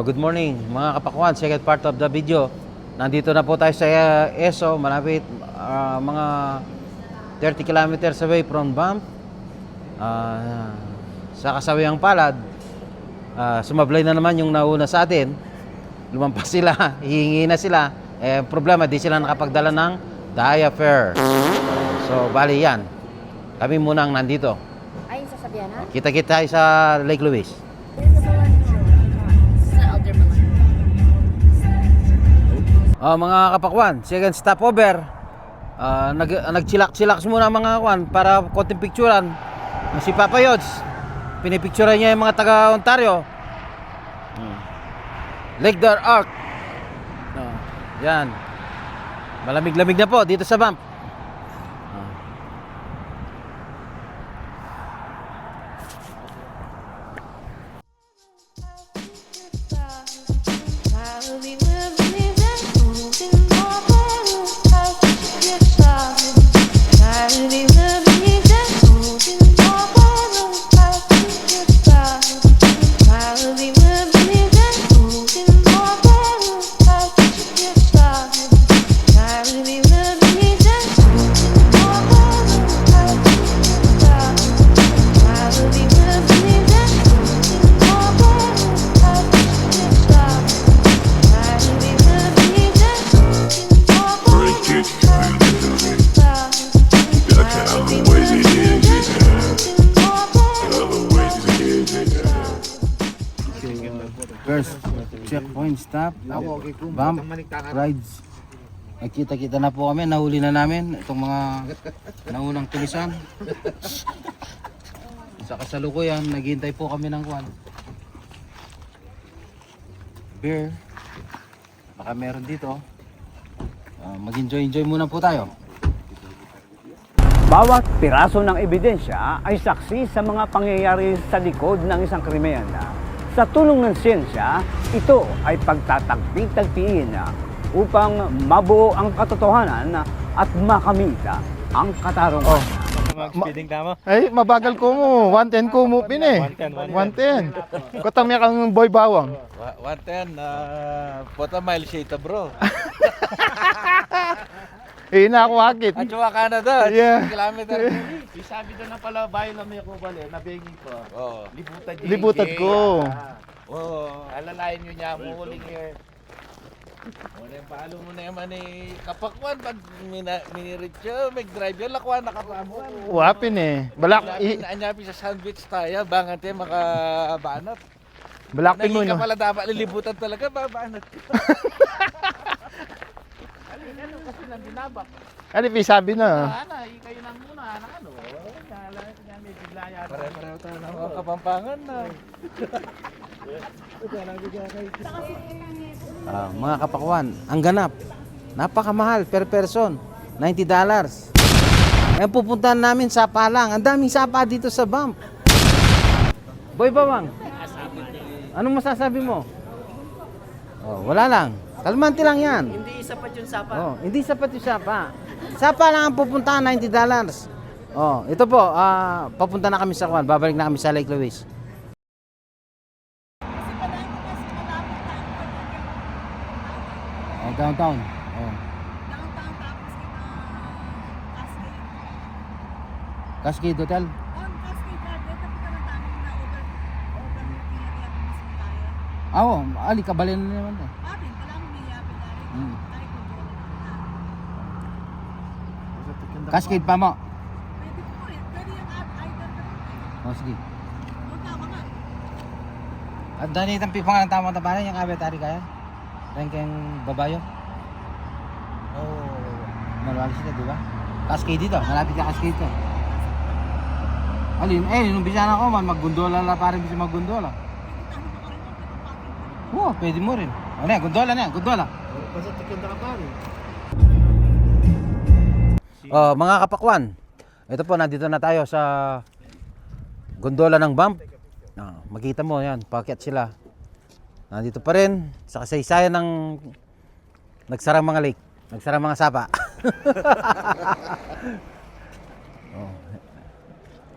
Good morning mga kapakwan, second part of the video. Nandito na po tayo sa ESO, malapit mga 30 kilometers away from Banff. Sa Kasawiang Palad, sumablay na naman yung nauna sa atin. Lumampas sila, hihingi na sila. Problema, di sila nakapagdala ng diaphragm. So, bali yan. Kami muna ang nandito. Ay, sasabihan ha? Kita-kita tayo sa Lake Louise. Mga kapakwan, second stopover. Nagchilak-chilaks muna mga kapakwan para konting picturean. Si Papa Yods, pinipicturean niya yung mga taga-Ontario. Lake Dar Arc. Yan. Malamig-lamig na po dito sa Banff. First checkpoint stop, Banff Rides. Nakita-kita na po kami, nahuli na namin itong mga naunang tulisan. Sa kasalukuyan, naghihintay po kami ng beer. Baka meron dito. Mag-enjoy muna po tayo. Bawat piraso ng ebidensya ay saksi sa mga pangyayari sa likod ng isang krimen. Sa tulong ng siyensya, ito ay pagtatagpi-tagpiin upang mabuo ang katotohanan at makamit ang katarungan. Speeding tama? Ay, mabagal ko mo. 110 ko mo pin eh. 110. Kutang niya kang boy bawang. 110, pota mile shita bro. Eh, na ako hakit. At yung Canada, Yeah. kilometer. Sabi doon na pala bayo na may kubali, nabengin ko. Oo. Libutan niyo. Libutan ko. Oo. Alalayan niyo niya, muhuling here. Muna yung palo mo na yaman eh. Kapakwan, pag minireach yun, mag-drive yun, lakwan, nakapamuan. Wapin eh. Anyapi sa sandwich tayo, bangan tayo makabanat. Balakpin mo Naging no. ka pala dapat lilibutan talaga, babanat. Ano kasi nang dinabak. Ano sabi na? Kayo nang muna, ano. May bigla yata. Pare-pareho tayo ng mga kapampangan na. Mga kapakwan, ang ganap, napakamahal per person, $90. Pupuntahan namin sapa lang. Ang daming sapa dito sa Banff. Boy Bawang, anong masasabi mo? Wala lang. Kalmante lang yan. Hindi sapat yung sapa. Hindi sapat yung sapa. Sapa lang ang pupuntahan, $90. Ito po, papunta na kami sa Kwan. Babalik na kami sa Lake Louise. Downtown. Cascade Hotel. Ali kabalin na naman. Cascade pa mo. Sige. At dahil itang pipang ng tamang tabanan, yung kabetari kaya? Rengkeng babayo? Malawag sila, di ba? Cascade dito, malapit ka Cascade to. Alin, nung bisyan ako man, maggundola lang parang bisa maggundola. Pwede mo rin. Gondola na, gondola. Basta tikanda ka pare. Mga kapakwan, ito po, nandito na tayo sa gondola ng Banff. Makita mo yan, paakyat sila. Nandito pa rin sa kasaysayan ng nagsarang mga lake, nagsarang mga sapa.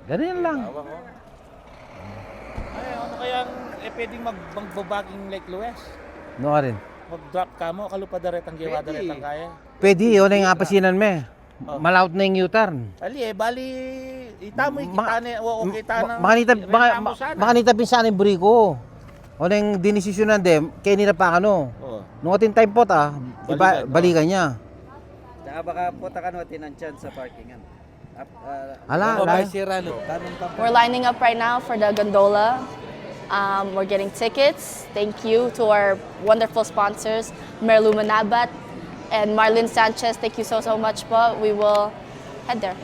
Ganyan lang. Ay, ano kayang pwedeng magbabaging Lake Lues. No rin. Mag-drop ka mo, kalupadaretang giwadaretang kaya. Pwede, yun na yung apasinan me. Oh. Malaut na yung U-turn. Ali bali ita mo kita na o kita na. Makanita pinsan yung buriko. O na yung dinesisyonan dem, kaya nila pa ano. Oh. Nung ating time pot balikan niya. Saka baka puta ka natin ang chance sa parkingan. Ala, We're lining up right now for the gondola. We're getting tickets. Thank you to our wonderful sponsors, Merlu Manabat and Marlene Sanchez. Thank you so much po. We will head there.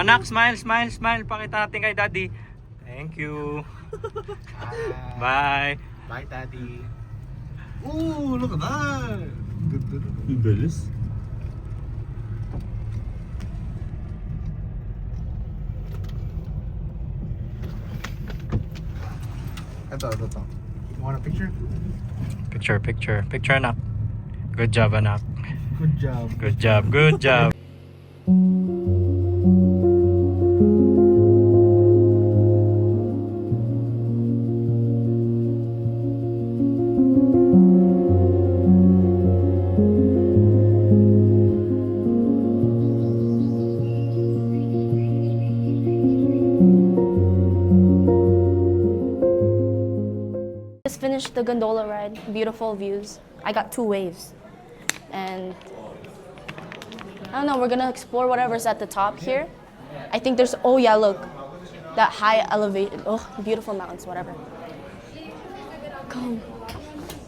Anak, smile, smile, smile. Pakita natin kay Daddy. Thank you. Bye. Bye daddy. Ooh, look at that. Bilis. Ito. You want a picture? Picture, picture. Picture, anak. Good job, anak. Good job. Good job, good job. Just finished the gondola ride. Beautiful views. I got 2 waves. And I don't know, we're gonna explore whatever's at the top here. I think there's, oh yeah, look. That high elevation, oh, beautiful mountains, whatever. Come.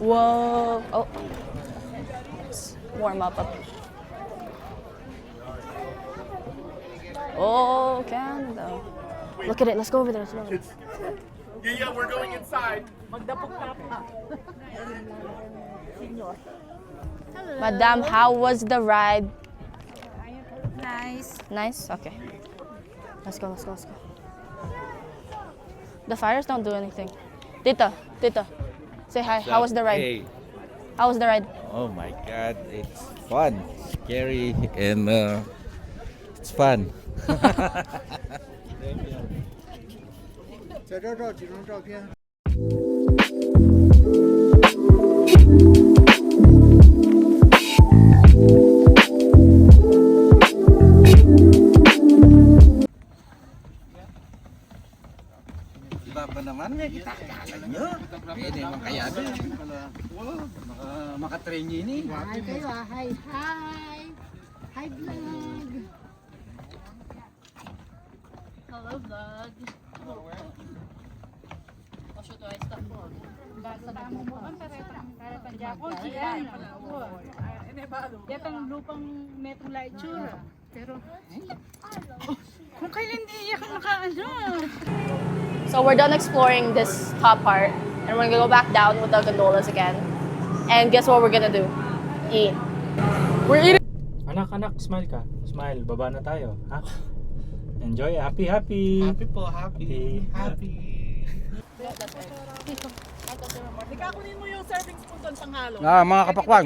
Whoa. Oh. Let's warm up. Oh, Canada. Look at it, let's go over there. Let's go over there. Yeah, we're going inside. Madam, how was the ride? Nice. Nice? Okay. Let's go. The fires don't do anything. Tita, say hi. How was the ride? Hey. How was the ride? Oh my God, it's fun, scary, and it's fun. Iba pa naman may kita kala nyo. Pwede naman kaya doon. Makatrain nyo ini. Hi kayo ah. Hi. Hi vlog. Hello vlog. Yatang lupang metong laitsura. Pero kung kailan di ako nakaano. So we're done exploring this top part, and we're gonna go back down with the gondolas again. And guess what we're gonna do? Eat. We're eating. Anak, smile ka. Smile, baba na tayo. Ha? Enjoy, happy, happy. Happy po, happy. Ikakunin mo yung serving spoon doon pang halo. Mga kapakwan.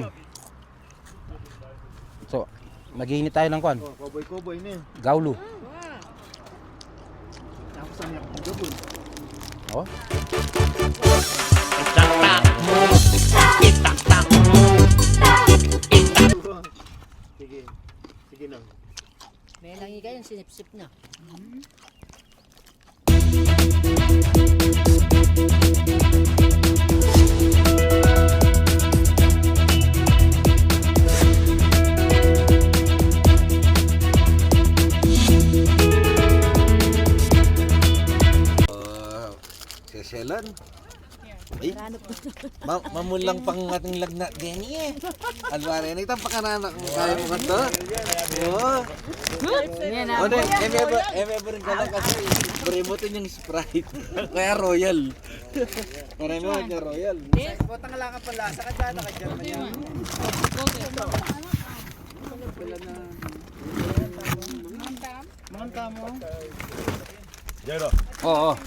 So, nag-iinit tayo ng kwan. Cowboy na. Gaulo. Tapos ang yak ng gabon. Oh. Sige na. May langi kayo, sinip-sip na. Mamulang pang ating lagnat din eh. Alwari, nagtang pakananak mo kaya mo ka to? Oo. Ano, ever rin ka lang kasi barimutin yung Sprite. Kaya Royal. Parang mo niya Royal. Botang lang ka pala. Sa kadana ka dyan. Oo.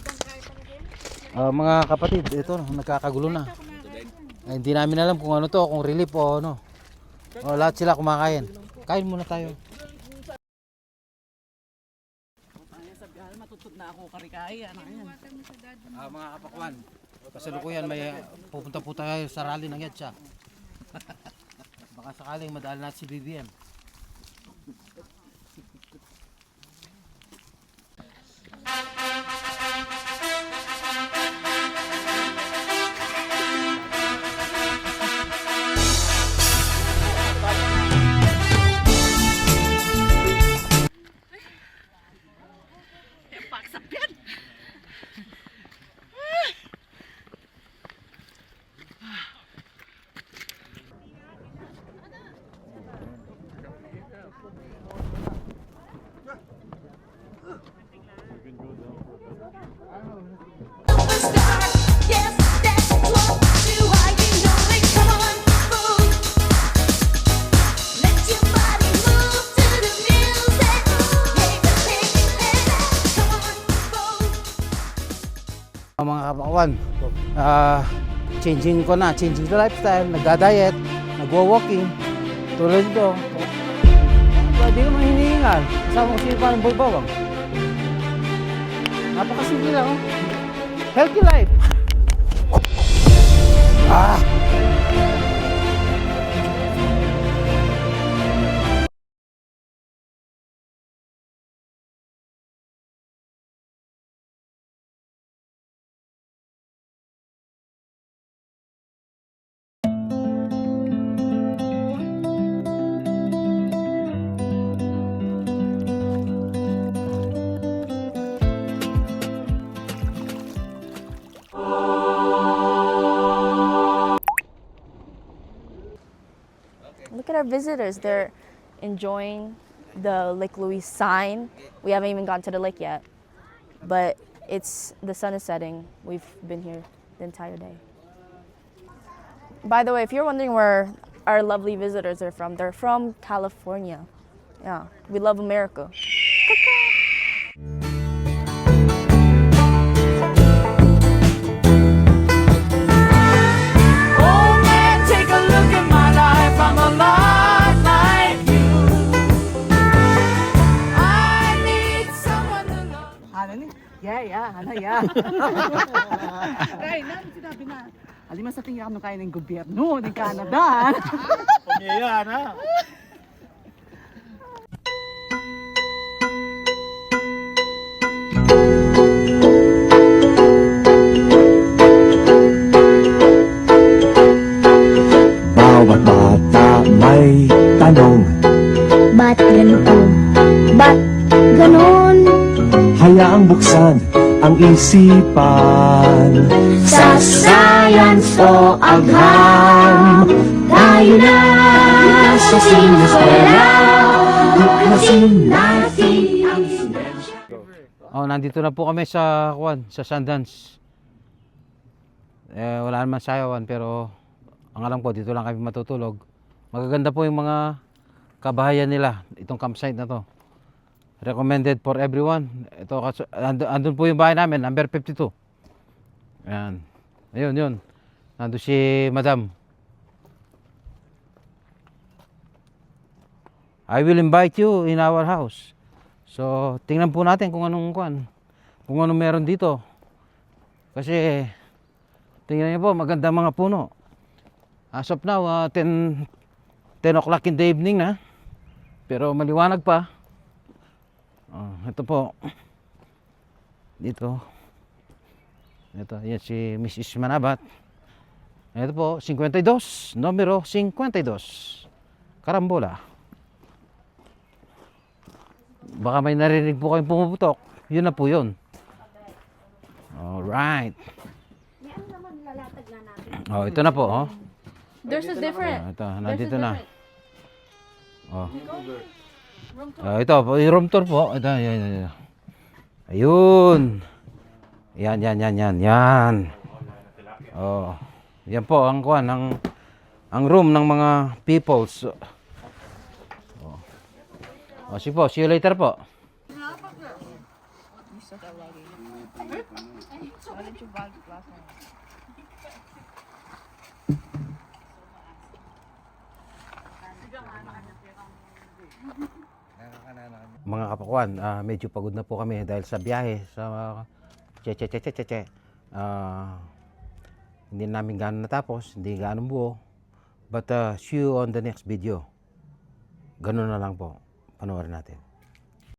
Mga kapatid, ito nagkakagulo na. Hindi namin alam kung ano to, kung relief o ano. Lahat sila kumakain. Kain muna tayo. Mga kapakwan, kasalukuyan may pupunta po tayo sa rally ng Yatcha. Baka sakaling madaan natin si BBM. Mga kapakwan, changing the lifestyle, nagda-diet, nagwo-walking, tulad ito. Hindi naman hinihingal, kasama ko sila pa ng bulbawang. Napakasimple lang, oh. Healthy life. Look at our visitors. They're enjoying the Lake Louise sign. We haven't even gone to the lake yet, but the sun is setting. We've been here the entire day. By the way, if you're wondering where our lovely visitors are from, they're from California. Yeah, we love America. Kaya na, sinabi na. Alima sa tingin ano kaya ng gobyerno ng Canada. Pamiyaya na. Bawat bata may tanong, Ba't ganito? Ba't ganon? hayaang buksan ang isipan. Sa science o agham, tayo na sa sinukwela. Duklasin natin ang siyensya. Nandito na po kami sa Sundance. Wala naman sayawan pero ang alam ko dito lang kami matutulog. Magaganda po yung mga kabahayan nila, itong campsite na to. Recommended for everyone. Ito, andun po yung bahay namin, number 52. Ayan. Ayun, yun. Nandun si Madam. I will invite you in our house. So, tingnan po natin kung anong meron dito. Kasi, tingnan niyo po, maganda mga puno. As of now, 10 o'clock in the evening na. Pero maliwanag pa. Ito po. Dito. Ito, yan si Mrs. Manabat. Ito po, 52. Numero 52. Karambola. Baka may narinig po kayong pumuputok. Yun na po yun. Alright. Oh, ito na po, oh. There's a different. Ito, nandito na. Oh. Ito, yung room tour po. Ito, yan. Ayun. Yan. Oh. Yan po ang kuan, ang room ng mga peoples. Oh. Sige po, see you later po. Mga kapakwan, medyo pagod na po kami dahil sa biyahe sa hindi namin gaano natapos, hindi gaano buo. But see you on the next video. Ganun na lang po. Panoorin natin.